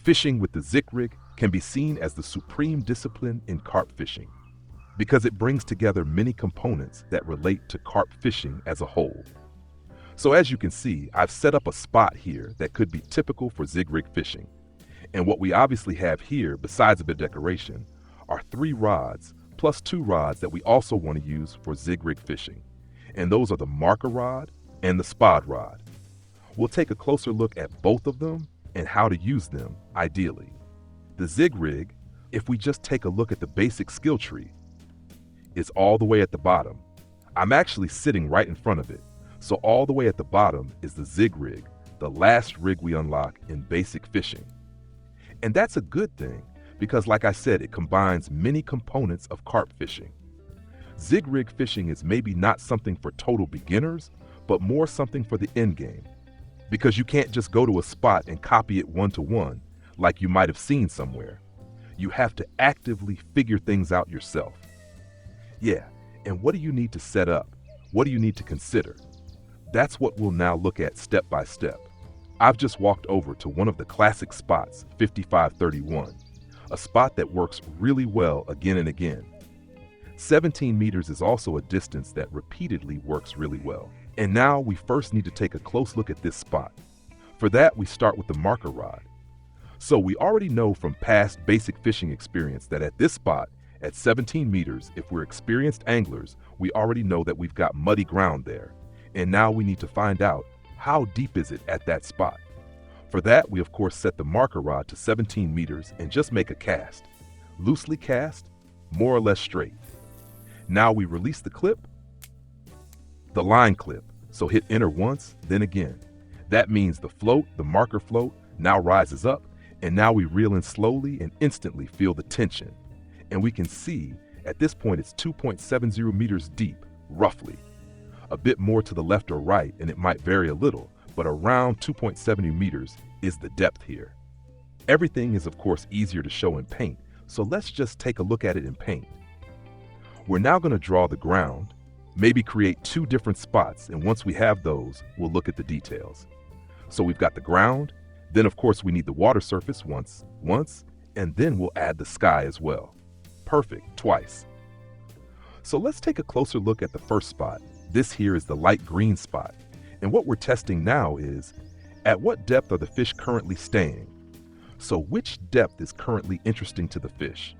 Fishing with the Zig Rig can be seen as the supreme discipline in carp fishing because it brings together many components that relate to carp fishing as a whole. So as you can see, I've set up a spot here that could be typical for Zig Rig fishing. And what we obviously have here, besides a bit of decoration, are 3 rods plus 2 rods that we also want to use for Zig Rig fishing. And those are the marker rod and the spod rod. We'll take a closer look at both of them and how to use them ideally. The Zig Rig, if we just take a look at the basic skill tree, is all the way at the bottom. I'm actually sitting right in front of it. So all the way at the bottom is the Zig Rig, the last rig we unlock in basic fishing. And that's a good thing because, like I said, it combines many components of carp fishing. Zig Rig fishing is maybe not something for total beginners, but more something for the end game. Because you can't just go to a spot and copy it one-to-one like you might have seen somewhere. You have to actively figure things out yourself. Yeah, and what do you need to set up? What do you need to consider? That's what we'll now look at step by step. I've just walked over to one of the classic spots, 5531, a spot that works really well again and again. 17 meters is also a distance that repeatedly works really well. And now we first need to take a close look at this spot. For that, we start with the marker rod. So we already know from past basic fishing experience that at this spot, at 17 meters, if we're experienced anglers, we already know that we've got muddy ground there. And now we need to find out, how deep is it at that spot? For that, we of course set the marker rod to 17 meters and just make a cast. Loosely cast, more or less straight. Now we release the clip, the line clip, so hit enter once, then again. That means the float, the marker float, now rises up, and now we reel in slowly and instantly feel the tension. And we can see, at this point it's 2.70 meters deep, roughly. A bit more to the left or right, and it might vary a little, but around 2.70 meters is the depth here. Everything is of course easier to show in paint, so let's just take a look at it in paint. We're now going to draw the ground, maybe create 2 different spots, and once we have those, we'll look at the details. So we've got the ground, then of course we need the water surface once, and then we'll add the sky as well. Perfect, twice. So let's take a closer look at the first spot. This here is the light green spot, and what we're testing now is, at what depth are the fish currently staying? So which depth is currently interesting to the fish?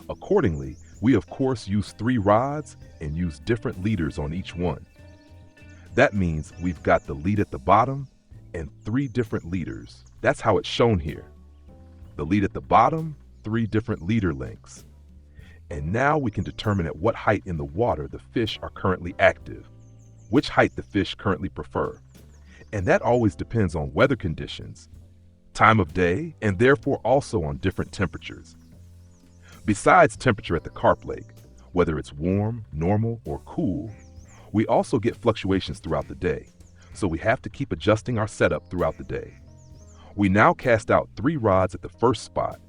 Accordingly, we of course use 3 rods and use different leaders on each one. That means we've got the lead at the bottom and 3 different leaders. That's how it's shown here. The lead at the bottom, 3 different leader lengths. And now we can determine at what height in the water the fish are currently active, which height the fish currently prefer. And that always depends on weather conditions, time of day, and therefore also on different temperatures. Besides temperature at the carp lake, whether it's warm, normal, or cool, we also get fluctuations throughout the day, so we have to keep adjusting our setup throughout the day. We now cast out 3 rods at the first spot,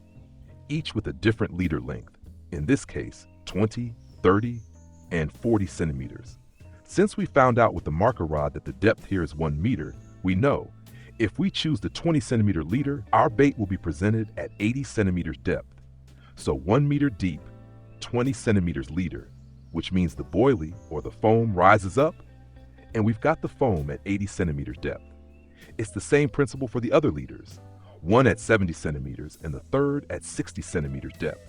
each with a different leader length, in this case 20, 30, and 40 centimeters. Since we found out with the marker rod that the depth here is 1 meter, we know if we choose the 20 centimeter leader, our bait will be presented at 80 centimeters depth. So 1 meter deep, 20 centimeters leader, which means the boilie or the foam rises up, and we've got the foam at 80 centimeters depth. It's the same principle for the other leaders, one at 70 centimeters and the third at 60 centimeters depth.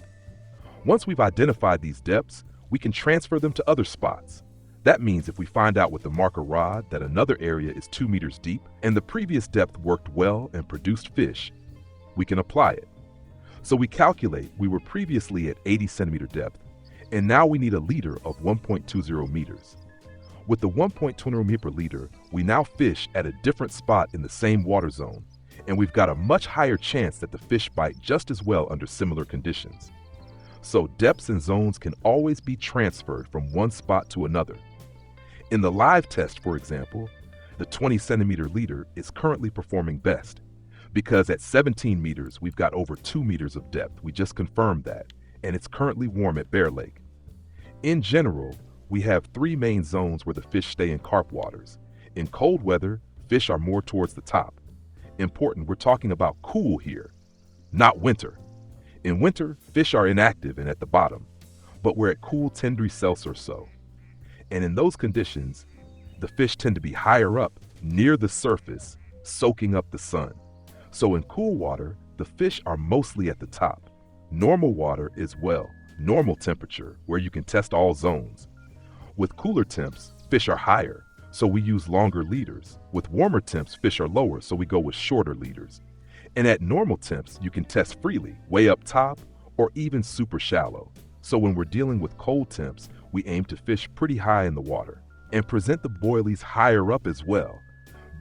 Once we've identified these depths, we can transfer them to other spots. That means if we find out with the marker rod that another area is 2 meters deep and the previous depth worked well and produced fish, we can apply it. So we calculate we were previously at 80 centimeter depth, and now we need a leader of 1.20 meters. With the 1.20 meter per leader, we now fish at a different spot in the same water zone, and we've got a much higher chance that the fish bite just as well under similar conditions. So depths and zones can always be transferred from one spot to another. In the live test, for example, the 20 centimeter leader is currently performing best, because at 17 meters, we've got over 2 meters of depth. We just confirmed that, and it's currently warm at Bear Lake. In general, we have 3 main zones where the fish stay in carp waters. In cold weather, fish are more towards the top. Important, we're talking about cool here. not winter. In winter, fish are inactive and at the bottom, but we're at cool 10 degrees Celsius or so. And in those conditions, the fish tend to be higher up near the surface, soaking up the sun. So in cool water, the fish are mostly at the top. Normal water is, well, normal temperature, where you can test all zones. With cooler temps, fish are higher, so we use longer leaders. With warmer temps, fish are lower, so we go with shorter leaders. And at normal temps, you can test freely, way up top, or even super shallow. So when we're dealing with cold temps, we aim to fish pretty high in the water and present the boilies higher up as well.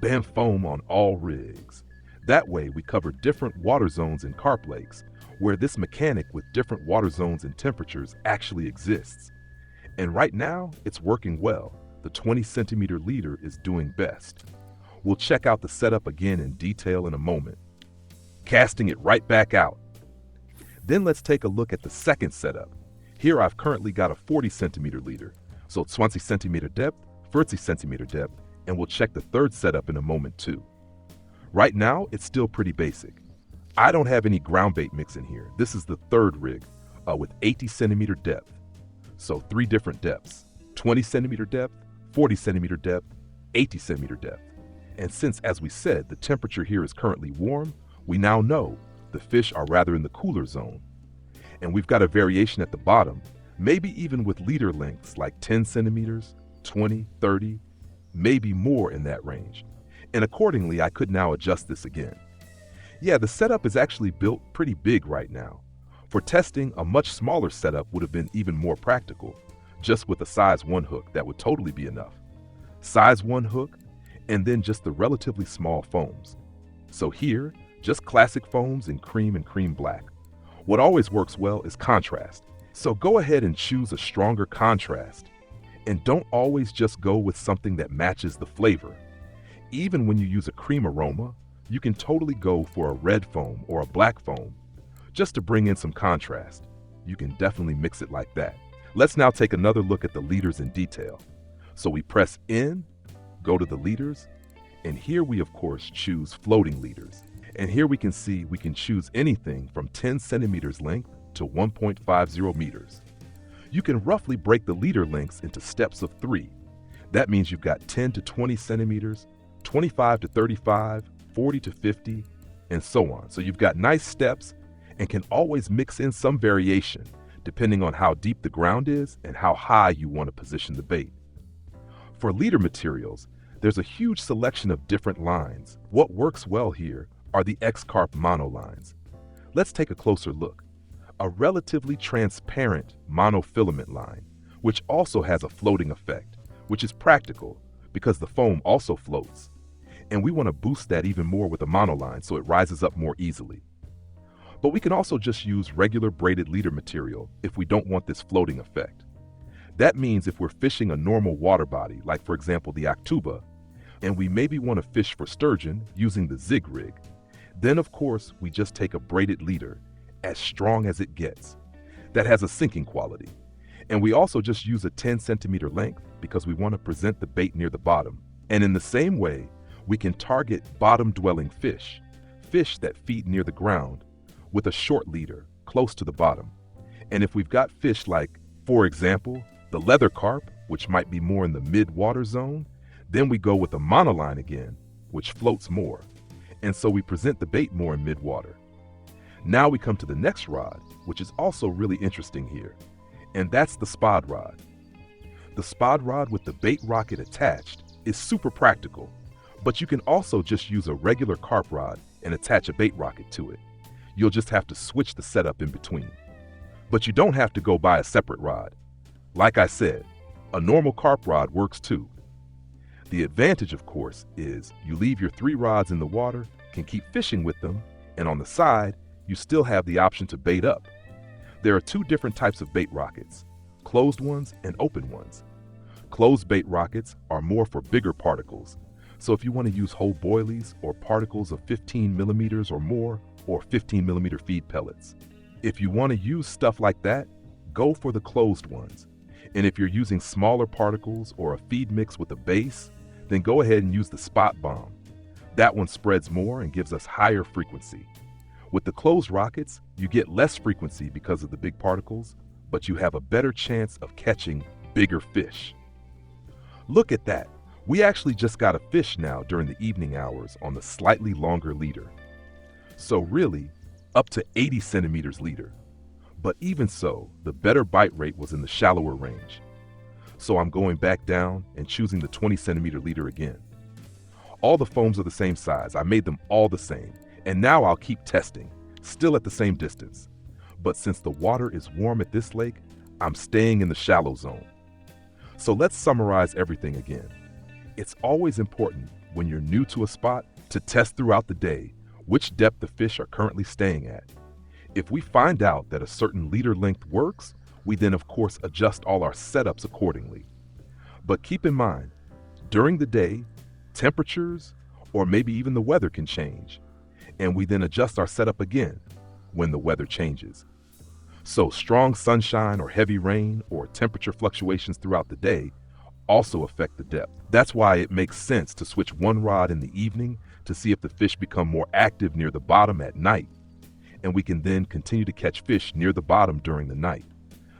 Band foam on all rigs. That way we cover different water zones in carp lakes, where this mechanic with different water zones and temperatures actually exists. And right now, it's working well. The 20 centimeter leader is doing best. We'll check out the setup again in detail in a moment. Casting it right back out. Then let's take a look at the second setup. Here I've currently got a 40 centimeter leader, so 20 centimeter depth, 30 centimeter depth, and we'll check the third setup in a moment too. Right now, it's still pretty basic. I don't have any ground bait mix in here. This is the third rig with 80 centimeter depth. So 3 different depths, 20 centimeter depth, 40 centimeter depth, 80 centimeter depth. And since, as we said, the temperature here is currently warm, we now know the fish are rather in the cooler zone. And we've got a variation at the bottom, maybe even with leader lengths like 10 centimeters, 20, 30, maybe more in that range. And accordingly, I could now adjust this again. Yeah, the setup is actually built pretty big right now. For testing, a much smaller setup would have been even more practical, just with a size 1 hook that would totally be enough. Size 1 hook, and then just the relatively small foams. So here, just classic foams in cream and cream black. What always works well is contrast. So go ahead and choose a stronger contrast. And don't always just go with something that matches the flavor. Even when you use a cream aroma, you can totally go for a red foam or a black foam, just to bring in some contrast. You can definitely mix it like that. Let's now take another look at the leaders in detail. So we press in, go to the leaders, and here we of course choose floating leaders. And here we can see we can choose anything from 10 centimeters length to 1.50 meters. You can roughly break the leader lengths into steps of 3. That means you've got 10 to 20 centimeters, 25 to 35, 40 to 50, and so on. So you've got nice steps and can always mix in some variation depending on how deep the ground is and how high you want to position the bait. For leader materials, there's a huge selection of different lines. What works well here are the X-Carp monolines. Let's take a closer look. A relatively transparent monofilament line, which also has a floating effect, which is practical because the foam also floats. And we want to boost that even more with a monoline so it rises up more easily. But we can also just use regular braided leader material if we don't want this floating effect. That means if we're fishing a normal water body, like for example the Octuba, and we maybe want to fish for sturgeon using the Zig Rig, then of course we just take a braided leader, as strong as it gets, that has a sinking quality. And we also just use a 10 centimeter length because we want to present the bait near the bottom. And in the same way, we can target bottom-dwelling fish, fish that feed near the ground, with a short leader close to the bottom. And if we've got fish like, for example, the leather carp, which might be more in the mid-water zone, then we go with a monoline again, which floats more. And so we present the bait more in mid-water. Now we come to the next rod, which is also really interesting here, and that's the spod rod. The spod rod with the bait rocket attached is super practical, but you can also just use a regular carp rod and attach a bait rocket to it. You'll just have to switch the setup in between. But you don't have to go buy a separate rod. Like I said, a normal carp rod works too. The advantage, of course, is you leave your 3 rods in the water, can keep fishing with them, and on the side, you still have the option to bait up. There are 2 different types of bait rockets, closed ones and open ones. Closed bait rockets are more for bigger particles, so if you want to use whole boilies or particles of 15 millimeters or more, or 15 millimeter feed pellets. If you want to use stuff like that, go for the closed ones. And if you're using smaller particles or a feed mix with a base, then go ahead and use the spot bomb. That one spreads more and gives us higher frequency. With the closed rockets, you get less frequency because of the big particles, but you have a better chance of catching bigger fish. Look at that. We actually just got a fish now during the evening hours on the slightly longer leader. So really, up to 80 centimeters leader. But even so, the better bite rate was in the shallower range. So I'm going back down and choosing the 20 centimeter leader again. All the foams are the same size. I made them all the same. And now I'll keep testing, still at the same distance. But since the water is warm at this lake, I'm staying in the shallow zone. So let's summarize everything again. It's always important when you're new to a spot to test throughout the day which depth the fish are currently staying at. If we find out that a certain leader length works, we then of course adjust all our setups accordingly. But keep in mind, during the day, temperatures or maybe even the weather can change, and we then adjust our setup again when the weather changes. So strong sunshine or heavy rain or temperature fluctuations throughout the day also affect the depth. That's why it makes sense to switch one rod in the evening to see if the fish become more active near the bottom at night, and we can then continue to catch fish near the bottom during the night.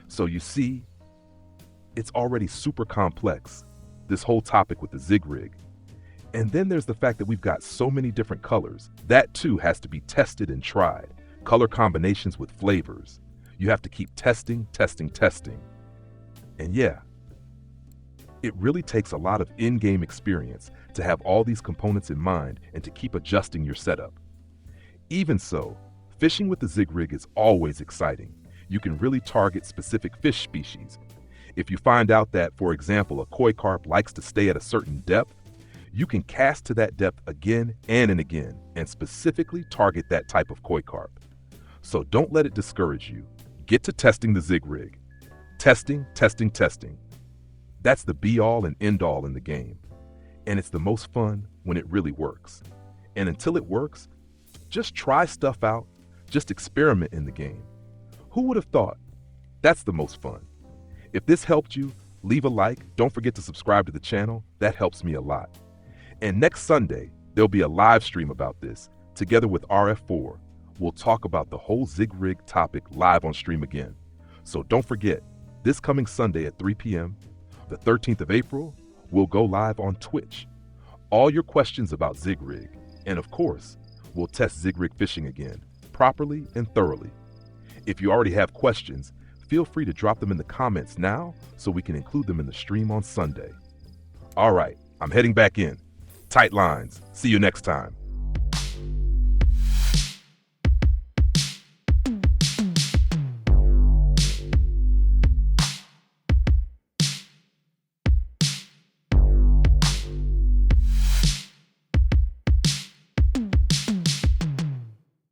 So you see, it's already super complex, this whole topic with the Zig Rig. And then there's the fact that we've got so many different colors. That too has to be tested and tried. Color combinations with flavors. You have to keep testing. And yeah, it really takes a lot of in-game experience to have all these components in mind and to keep adjusting your setup. Even so, fishing with the Zig Rig is always exciting. You can really target specific fish species. If you find out that, for example, a koi carp likes to stay at a certain depth, you can cast to that depth again and again and specifically target that type of koi carp. So don't let it discourage you. Get to testing the Zig Rig. Testing. That's the be-all and end-all in the game. And it's the most fun when it really works. And until it works, just try stuff out. Just experiment in the game. Who would have thought? That's the most fun. If this helped you, leave a like. Don't forget to subscribe to the channel. That helps me a lot. And next Sunday, there'll be a live stream about this. Together with RF4, we'll talk about the whole Zig Rig topic live on stream again. So don't forget, this coming Sunday at 3 p.m., the 13th of April, we'll go live on Twitch. All your questions about Zig Rig, and of course, we'll test Zig Rig fishing again, properly and thoroughly. If you already have questions, feel free to drop them in the comments now so we can include them in the stream on Sunday. All right, I'm heading back in. Tight lines. See you next time.